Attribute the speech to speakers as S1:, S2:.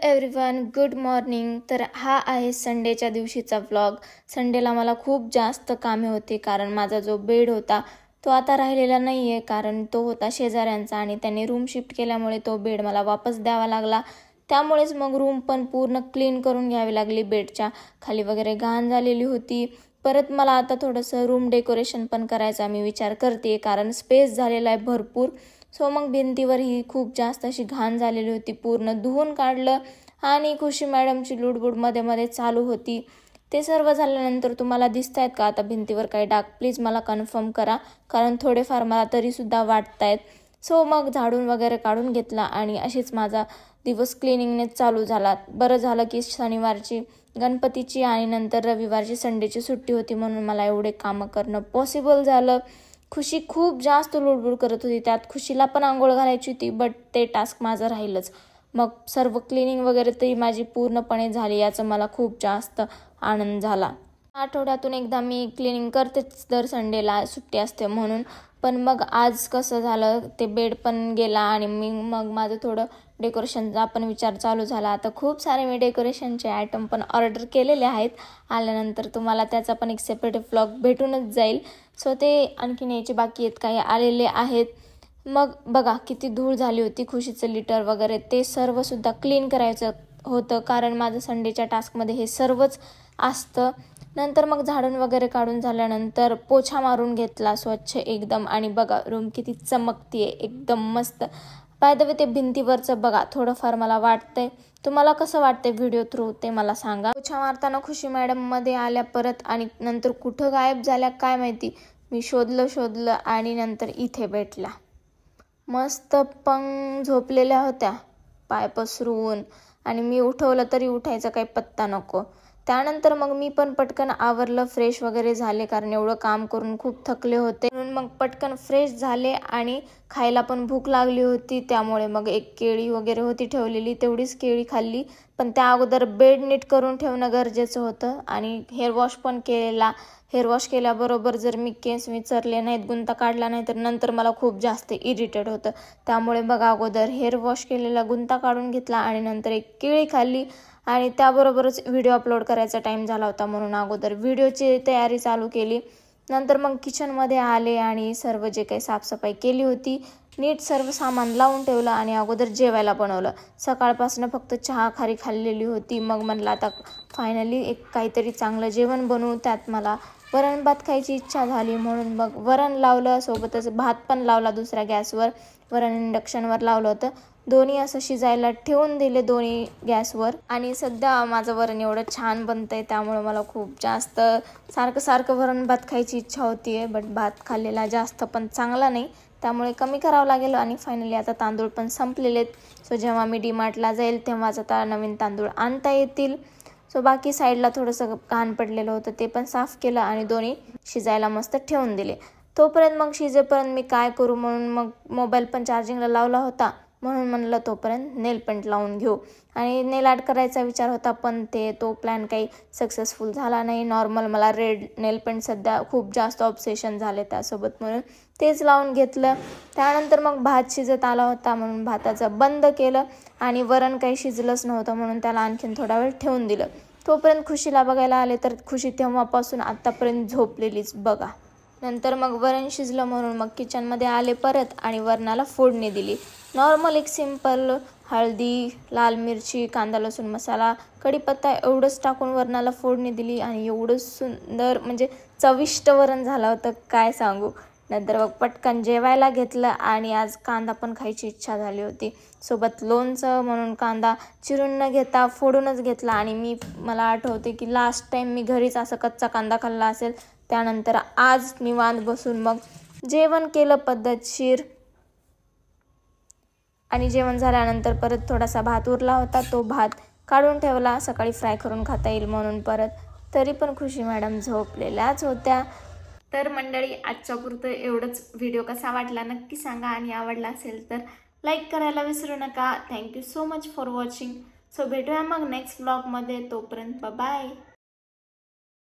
S1: Everyone, good morning. तर हा आहे संडेच्या दिवशीचा व्लॉग। संडेला मला खूप जास्त कामे होती कारण माझा जो बेड होता तो आता राहिलेला नाही आहे, कारण तो होता शेजाऱ्यांचा आणि त्यांनी रूम शिफ्ट केल्यामुळे तो बेड मला वापस द्यावा लागला। त्यामुळेच मग रूम पण पूर्ण क्लीन करून घ्यावी लागली। बेडच्या खाली वगैरे घाण झालेली होती। परत मला आता थोडंसं रूम डेकोरेशन पण करायचा मी विचार करते, कारण स्पेस झालेला आहे भरपूर। सो मग भिंतीवर ही खूप जास्त अशी घाण झालेली होती, पूर्ण धुवून काढलं आणि खुशी मॅडमची लुडबुड मध्ये मध्ये चालू होती। ते सर्व झाल्यानंतर तुम्हाला दिसतायत का आता भिंतीवर काही डाग, प्लीज मला कन्फर्म करा, कारण थोडेफार मला तरीसुद्धा वाटतायत। सो मग झाडून वगैरे काढून घेतला आणि अशीच माझा दिवस क्लिनिंगने चालू झाला। बरं झालं की शनिवारची गणपतीची आणि नंतर रविवारची संडेची सुट्टी होती, म्हणून मला एवढे कामं करणं पॉसिबल झालं। खुशी खूप जास्त लुडबुड करत होती, त्यात खुशीला पण आंघोळ घालायची होती, बट ते टास्क माझं राहिलंच। मग सर्व क्लिनिंग वगैरे तरी माझी पूर्णपणे झाली, याचा मला खूप जास्त आनंद झाला। आठवड्यातून एकदा मी क्लिनिंग करतेच, दर संडेला सुट्टी असते म्हणून। पण मग आज कसं झालं, ते बेड पण गेला आणि मग माझं थोडं डेकोरेशनचा पण विचार चालू झाला। आता खूप सारे मी डेकोरेशनचे आयटम पण ऑर्डर केलेले आहेत, आल्यानंतर तुम्हाला त्याचा पण एक सेपरेट व्लॉग भेटूनच जाईल। सो ते आणखीन यायचे बाकी आहेत, काही आलेले आहेत। मग बघा किती धूळ झाली होती, खुशीचं लिटर वगैरे ते सर्व सुद्धा क्लीन करायचं होतं, कारण माझं संडेच्या टास्कमध्ये हे सर्वच असतं। नंतर मग झाडून वगैरे काढून झाल्यानंतर पोछा मारून घेतला स्वच्छ एकदम, आणि बघा रूम किती चमकतीये, एकदम मस्त। बाय द वे ते भिंतीवरचं बघा थोडंफार मला वाटतंय, तुम्हाला कसं वाटतंय व्हिडिओ थ्रू ते मला सांगा। पोछा मारताना खुशी मॅडम मध्ये आल्या परत, आणि नंतर कुठं गायब झाल्या काय माहिती। मी शोधलं आणि नंतर इथे भेटल्या, मस्त पंग झोपलेल्या होत्या पाय पसरून, आणि मी उठवलं तरी उठायचा काही पत्ता नको। त्यानंतर मग मी पण पटकन आवरलं, फ्रेश वगैरे झाले, कारण एवढं काम करून खूप थकले होते, म्हणून मग पटकन फ्रेश झाले आणि खायला पण भूक लागली होती। त्यामुळे मग एक केळी वगैरे होती ठेवलेली, तेवढीच केळी खाल्ली। पण त्या अगोदर बेड नीट करून ठेवणं गरजेचं होतं, आणि हेअर वॉश पण केलेला। हेअर वॉश केल्याबरोबर जर मी केस विचारले नाहीत, गुंता काढला नाही, तर नंतर मला खूप जास्त इरिटेट होतं। त्यामुळे मग अगोदर हेअर वॉश केलेला गुंता काढून घेतला आणि नंतर एक केळी खाल्ली, आणि त्याबरोबरच व्हिडिओ अपलोड करायचा टाईम झाला होता, म्हणून अगोदर व्हिडिओची तयारी चालू केली। नंतर मग किचनमध्ये आले आणि सर्व जे काही साफसफाई केली होती, नीट सर्व सामान लावून ठेवलं आणि अगोदर जेवायला बनवलं। सकाळपासून फक्त चहा खारी खाल्लेली होती, मग म्हणलं आता फायनली एक काहीतरी चांगलं जेवण बनवू। त्यात मला वरण भात खायची इच्छा झाली, म्हणून मग वरण लावलं, सोबतच भात पण लावला दुसऱ्या गॅसवर। वरण इंडक्शनवर लावलं होतं, दोन्ही असं शिजायला ठेवून दिले दोन्ही गॅसवर। आणि सध्या माझं वरण एवढं छान बनतंय, त्यामुळे मला खूप जास्त सारखं वरण भात खायची इच्छा होतीये, बट भात खाल्लेला जास्त पण चांगला नाही, त्यामुळे कमी करावं लागेल। आणि फायनली आता तांदूळ पण संपलेले आहेत, सो जेव्हा मी डीमार्टला जाईल तेव्हाच आता नवीन तांदूळ आणता येतील। सो बाकी साईडला थोडंसं घाण पडलेलं होतं, ते पण साफ केलं आणि दोन्ही शिजायला मस्त ठेवून दिले। तोपर्यंत मग शिजेपर्यंत मी काय करू, म्हणून मग मोबाईल पण चार्जिंगला लावला होता, म्हणून म्हणलं तोपर्यंत नेल पेंट लावून घेऊ। आणि नेल आर्ट करायचा विचार होता, पण तो प्लॅन काही सक्सेसफुल झाला नाही। नॉर्मल मला रेड नेल पेंट सध्या खूप जास्त ऑब्सेशन झाले त्यासोबत, म्हणून तेच लावून घेतलं। त्यानंतर मग भात शिजत आला होता, म्हणून भाताचं बंद केलं, आणि वरण काही शिजलंच नव्हतं, म्हणून त्याला आणखीन थोडा वेळ ठेवून दिलं। तोपर्यंत खुशीला बघायला आले, तर खुशी तेव्हापासून आत्तापर्यंत झोपलेलीच बघा। नंतर मग वरण शिजलं, म्हणून मग किचनमध्ये आले परत आणि वरणाला फोडणी दिली। नॉर्मल एक सिंपल हळदी, लाल मिरची, कांदा लसूण मसाला, कढीपत्ता एवढंच टाकून वरणाला फोडणी दिली, आणि एवढं सुंदर म्हणजे चविष्ट वरण झालं होतं काय सांगू। नंतर मग पटकन जेवायला घेतलं, आणि आज कांदा पण खायची इच्छा झाली होती, सोबत लोणचं, म्हणून कांदा चिरून न घेता फोडूनच घेतला। आणि मला आठवते की लास्ट टाईम मी घरीच असं कच्चा कांदा खाल्ला असेल, त्यानंतर आज निवांत बसून मग जेवण केलं पद्धतशीर। आणि जेवण झाल्यानंतर परत थोडासा भात उरला होता, तो भात काढून ठेवला, सकाळी फ्राय करून खाता येईल म्हणून परत। तरी पण खुशी मॅडम झोपलेल्याच होत्या। तर मंडळी, आजच्या पुरतं एवढंच। व्हिडिओ कसा वाटला नक्की सांगा, आणि आवडला असेल तर लाईक करायला विसरू नका। Thank you so much for watching. So भेटूया मग नेक्स्ट ब्लॉगमध्ये, तोपर्यंत बाय बाय।